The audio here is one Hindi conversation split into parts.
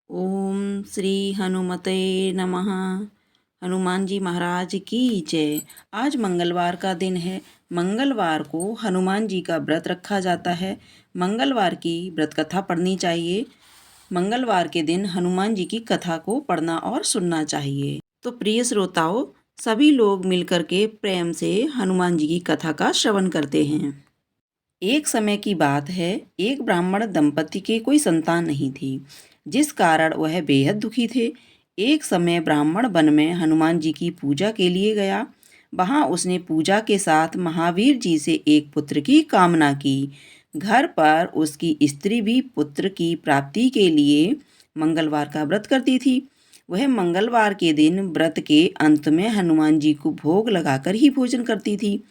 ओम श्री हनुमते नमः। हनुमान जी महाराज की जय। आज मंगलवार का दिन है। मंगलवार को हनुमान जी का व्रत रखा जाता है। मंगलवार की व्रत कथा पढ़नी चाहिए। मंगलवार के दिन हनुमान जी की कथा को पढ़ना और सुनना चाहिए। तो प्रिय श्रोताओं, सभी लोग मिलकर के प्रेम से हनुमान जी की कथा का श्रवण करते हैं। एक समय की बात है, एक ब्राह्मण दंपति के कोई संतान नहीं थी, जिस कारण वह बेहद दुखी थे। एक समय ब्राह्मण वन में हनुमान जी की पूजा के लिए गया। वहां उसने पूजा के साथ महावीर जी से एक पुत्र की कामना की। घर पर उसकी स्त्री भी पुत्र की प्राप्ति के लिए मंगलवार का व्रत करती थी। वह मंगलवार के दिन व्रत के अंत में हनुमान जी को भोग लगाकर ही भोजन करती थी।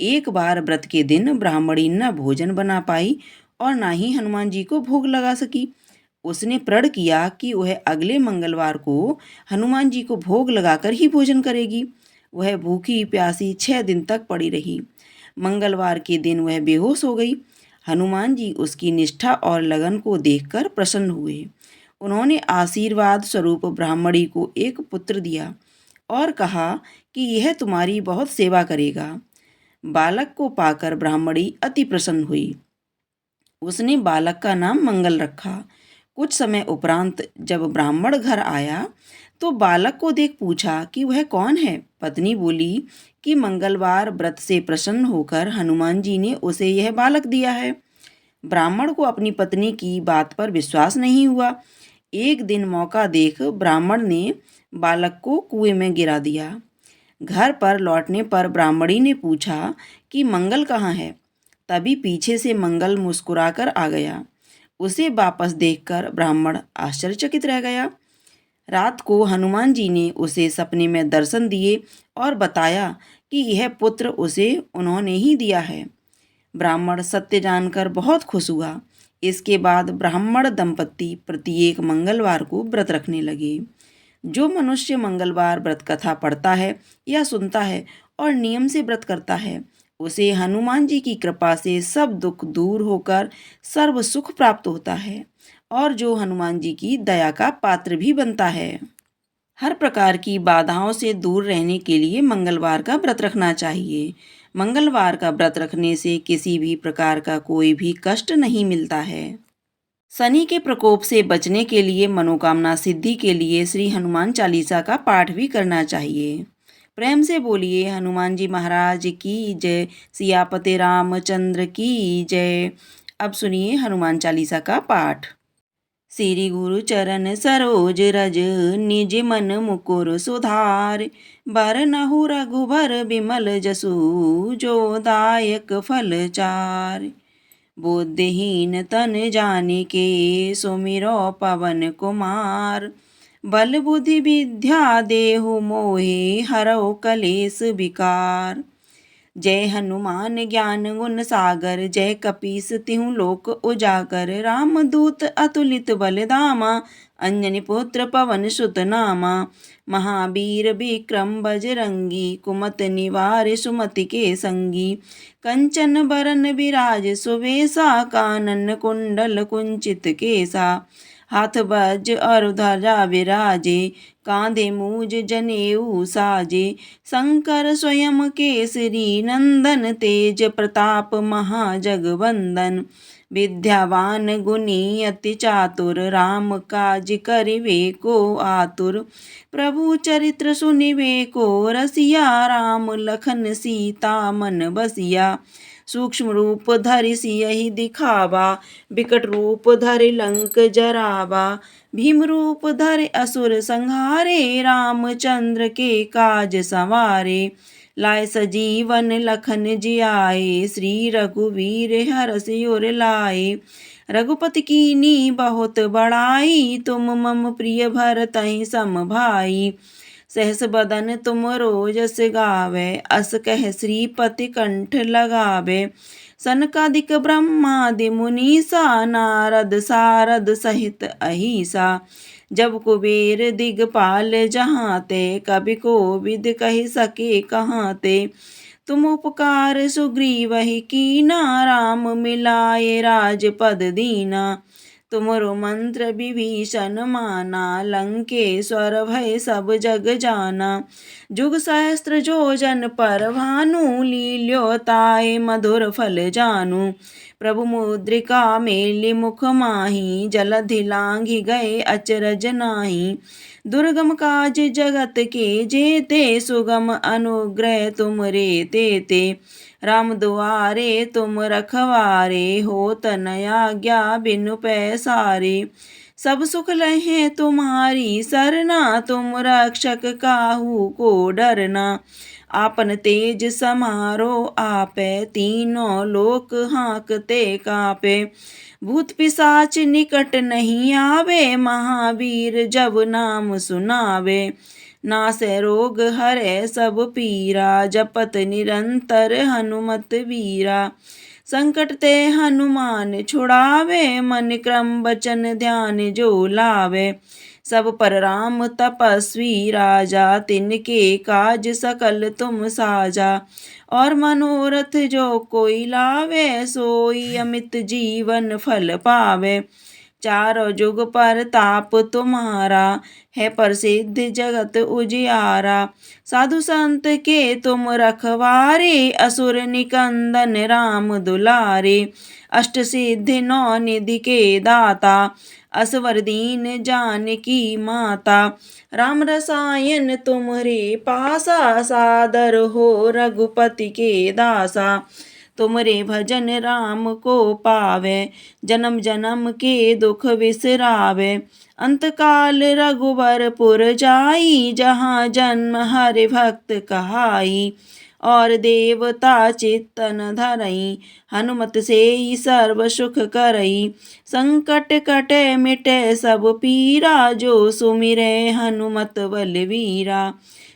एक बार व्रत के दिन ब्राह्मणी न भोजन बना पाई और ना ही हनुमान जी को भोग लगा सकी। उसने प्रण किया कि वह अगले मंगलवार को हनुमान जी को भोग लगाकर ही भोजन करेगी। वह भूखी प्यासी 6 दिन तक पड़ी रही। मंगलवार के दिन वह बेहोश हो गई। हनुमान जी उसकी निष्ठा और लगन को देखकर प्रसन्न हुए। उन्होंने आशीर्वाद स्वरूप ब्राह्मणी को एक पुत्र दिया और कहा कि यह तुम्हारी बहुत सेवा करेगा। बालक को पाकर ब्राह्मणी अति प्रसन्न हुई। उसने बालक का नाम मंगल रखा। कुछ समय उपरांत जब ब्राह्मण घर आया तो बालक को देख पूछा कि वह कौन है। पत्नी बोली कि मंगलवार व्रत से प्रसन्न होकर हनुमान जी ने उसे यह बालक दिया है। ब्राह्मण को अपनी पत्नी की बात पर विश्वास नहीं हुआ। एक दिन मौका देख ब्राह्मण ने बालक को कुएं में गिरा दिया। घर पर लौटने पर ब्राह्मणी ने पूछा कि मंगल कहाँ है। तभी पीछे से मंगल मुस्कुराकर आ गया। उसे वापस देखकर ब्राह्मण आश्चर्यचकित रह गया। रात को हनुमान जी ने उसे सपने में दर्शन दिए और बताया कि यह पुत्र उसे उन्होंने ही दिया है। ब्राह्मण सत्य जानकर बहुत खुश हुआ। इसके बाद ब्राह्मण दंपति प्रत्येक मंगलवार को व्रत रखने लगे। जो मनुष्य मंगलवार व्रत कथा पढ़ता है या सुनता है और नियम से व्रत करता है, उसे हनुमान जी की कृपा से सब दुख दूर होकर सर्व सुख प्राप्त होता है और जो हनुमान जी की दया का पात्र भी बनता है। हर प्रकार की बाधाओं से दूर रहने के लिए मंगलवार का व्रत रखना चाहिए। मंगलवार का व्रत रखने से किसी भी प्रकार का कोई भी कष्ट नहीं मिलता है। शनि के प्रकोप से बचने के लिए, मनोकामना सिद्धि के लिए श्री हनुमान चालीसा का पाठ भी करना चाहिए। प्रेम से बोलिए हनुमान जी महाराज की जय। सियापते रामचंद्र की जय। अब सुनिए हनुमान चालीसा का पाठ। श्री गुरु चरण सरोज रज, निज मन मुकुर सुधार। बरनहु रघुबर बिमल जसु, जो दायक फल चार। बुद्धिहीन तन जानिके, सुमिरो पवन कुमार। बल बुद्धि विद्या देहु मोहि, हरौ कलेस विकार। जय हनुमान ज्ञान गुण सागर, जय कपीस तिहु लोक उजागर। रामदूत अतुलित बल धामा, अंजनी पुत्र पवन सुत नामा। महावीर विक्रम बजरंगी, कुमति निवार सुमति के संगी। कंचन बरन विराज सुवेशा, कानन कुंडल कुंचित केसा। हाथ वज्र और ध्वजा विराजे, कांधे मूज जनेऊ साजे। शंकर स्वयं केसरी नंदन, तेज प्रताप महाजगवंदन। विद्यावान गुणी अति चातुर, राम काज करिवे को आतुर। प्रभु चरित्र सुनिवे को रसिया, राम लखन सीता मन बसिया। सूक्ष्म रूप धरि सियहि दिखावा, विकट रूप धरि लंक जरावा। भीम रूप धरि असुर संहारे, रामचंद्र के काज संवारे। लाए सजीवन लखन जियाए, श्री रघुवीर हरषि उर लाए। रघुपति कीन्ही बहुत बड़ाई, तुम मम प्रिय भरतहि सम भाई। सहस बदन तुम रोजस गावे, अस कह श्रीपति कंठ लगावे। सनकादिक ब्रह्मादि मुनीसा, नारद सारद सहित अहिसा। जब कुबेर दिगपाल जहाँ ते, कवि कोविद कहि सके कहाँ ते। तुम उपकार सुग्रीवहि कीना, राम मिलाए राजपद दीना। तुमरो मंत्र विभीषण माना, लंकेश्वर भय सब जग जाना। जुग सहस्त्र जोजन पर भानु, लील्यो ताय मधुर फल जानू। प्रभु मुद्रिका मेलि मुख माही, जलधि लांघि गए अचरज नाही। दुर्गम काज जगत के जेते, सुगम अनुग्रह तुम रे तेते। राम दुआरे तुम रखवारे, होत न आज्ञा बिनु पैसारे। सब सुख लहे तुम्हारी सरना, तुम रक्षक काहू को डरना। आपन तेज समारो आपे, तीनों लोक हाँकते कापे। भूत पिशाच निकट नहीं आवे, महावीर जब नाम सुनावे। नासै रोग हरै सब पीरा, जपत निरंतर हनुमत वीरा। संकट ते हनुमान छुड़ावे, मन क्रम वचन ध्यान जो लावे। सब पर राम तपस्वी राजा, तिनके काज सकल तुम साजा। और मनोरथ जो कोई लावे, सोई अमित जीवन फल पावे। चारों जुग पर ताप तुम्हारा, है प्रसिद्ध जगत उजियारा। साधु संत के तुम रखवारे, असुर निकंदन राम दुलारे। अष्ट सिद्धि नौ निधि के दाता, असवर दीन जानकी माता। राम रसायन तुम्हरे पासा, सादर हो रघुपति के दासा। तुमरे भजन राम को पावे, जन्म जन्म के दुख बिसरावे। अंतकाल रघुबरपुर जाई, जहाँ जन्म हरि भक्त कहाई। और देवता चित्तन धरई, हनुमत से ही सर्व सुख करई। संकट कटे मिटे सब पीरा, जो सुमिरे हनुमत बलवीरा।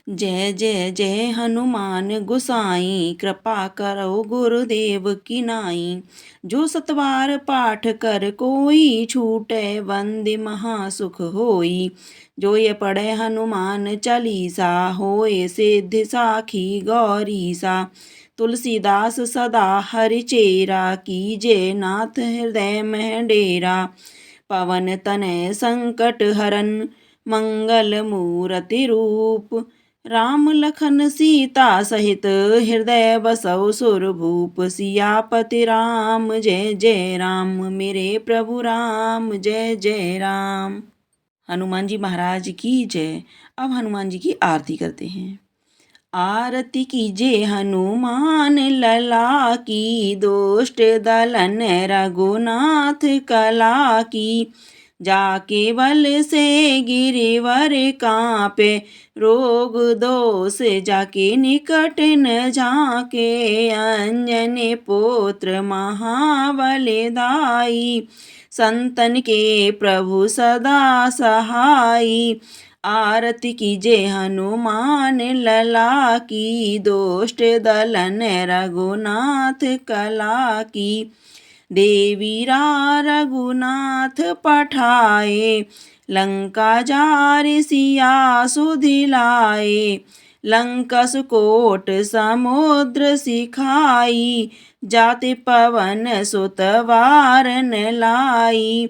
जय जय जय हनुमान गोसाई, कृपा करो गुरुदेव की नाई। जो सतबार पाठ कर कोई, छूटे बंदि महासुख होई। जो ये पढ़े हनुमान चालीसा, होए सिद्धि साखी गौरीसा। तुलसीदास सदा हरिचेरा, कीजे नाथ हृदय में डेरा। पवन तनय संकट हरन, मंगल मूर्ति रूप। राम लखन सीता सहित, हृदय बसौ सुरभूप। सियापति राम जय जय राम, मेरे प्रभु राम जय जय राम। हनुमान जी महाराज की जय। अब हनुमान जी की आरती करते हैं। आरती कीजे हनुमान लला की, दुष्ट दलन रघुनाथ कला की। जाके बल से गिरिवर कांपे, रोग दोष जाके निकट न झाके। अंजनी पुत्र महाबलदाई, संतन के प्रभु सदा सहाई। आरती कीजे हनुमान लला की, दुष्ट दलन रघुनाथ कला की। देवीरा रघुनाथ पठाए, लंका जारि सिया सुधिलाए। लंका सुकोट समुद्र सिखाई, जाति पवन सुत वारन लाई।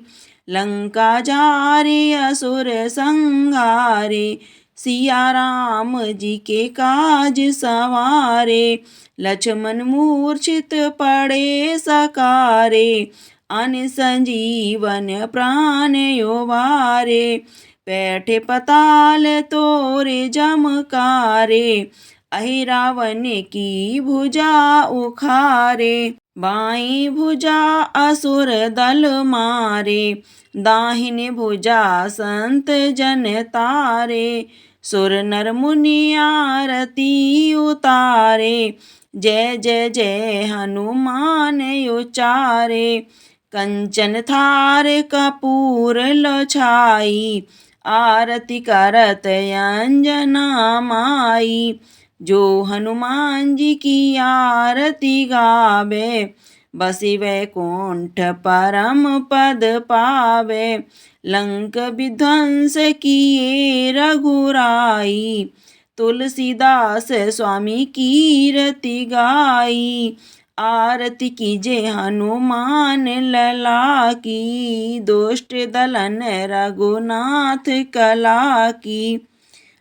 लंका जारि असुर संहारे, सिया राम जी के काज सवारे। लक्ष्मण मूर्छित पड़े सकारे, अन संजीवन प्राण उबारे। बैठे पताल तोरे जमकारे, अहि रावण की भुजा उखारे। बाई भुजा असुर दल मारे, दाहिने भुजा संत जन तारे। सुर नर मुनि आरती उतारे, जय जय जय हनुमान उचारे। कंचन थार कपूर लो छाई, आरती करत अंजना माई। जो हनुमान जी की आरती गावे, बसी वैकुंठ परम पद पावे। लंक विध्वंस किए रघुराई, तुलसीदास स्वामी कीरति गाई। आरती कीजे हनुमान लला की, दुष्ट दलन रघुनाथ कला की।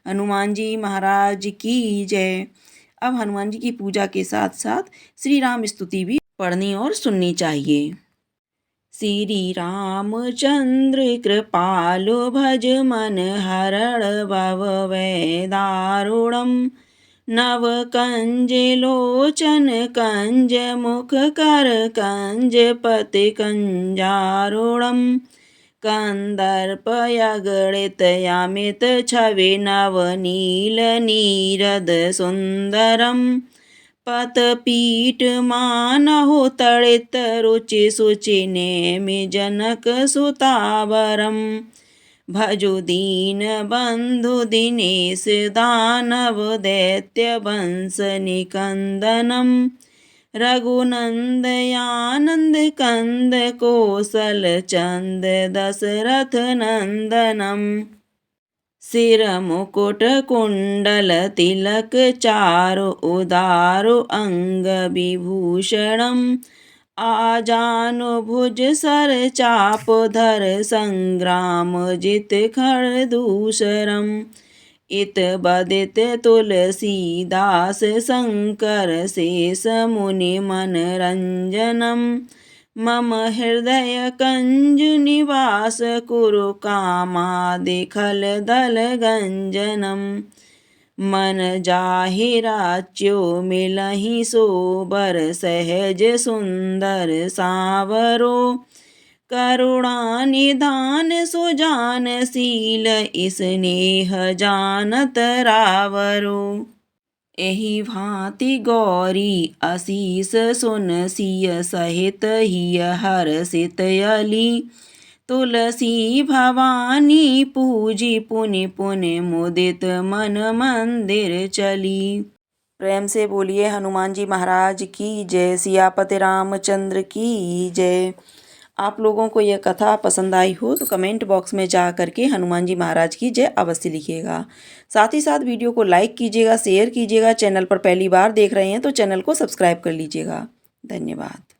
हनुमान जी महाराज की जय। अब हनुमान जी की पूजा के साथ साथ श्री राम स्तुति भी पढ़नी और सुननी चाहिए। श्री रामचंद्र कृपालु भज मन हरण भव भय दारुणम, नव कंज लोचन कंज मुख कर कंज पति कंजारुणम, कंदर्प यगणित यामित छवि नव नील नीरद सुंदरम, पतपीठ मानहु तड़ित रुचि सुचि नेमि जनक सुतावरम, भजु दीन बंधु दिनेश दानव दैत्य वंश निकंदनम, रघुनंदयानंद कंद कौशल चंद दशरथ नंदनम, सिर मुकुट कुंडल तिलक चारु उदारु अंग विभूषणम, आजानु भुज सर चाप धर संग्राम जित खरदूषरम, इत बदित तुलसीदास शंकर शेष मुनि मन रंजनम, मम हृदय कंज निवास कुरु कामादि खल दल गंजनम, मन जाहिराच्यो मिलहि सोबर सहज सुंदर सावरो, करुणा निधान सुजान शील स्नेह जानत रावरो, एहि भांति गौरी असीस सुन सिय सहित हिय हर्षित अली, तुलसी भवानी पूजी पुनि पुनि मुदित मन मंदिर चली। प्रेम से बोलिए हनुमान जी महाराज की जय। सियापति रामचंद्र की जय। आप लोगों को यह कथा पसंद आई हो तो कमेंट बॉक्स में जा करके हनुमान जी महाराज की जय अवश्य लिखिएगा। साथ ही साथ वीडियो को लाइक कीजिएगा, शेयर कीजिएगा। चैनल पर पहली बार देख रहे हैं तो चैनल को सब्सक्राइब कर लीजिएगा। धन्यवाद।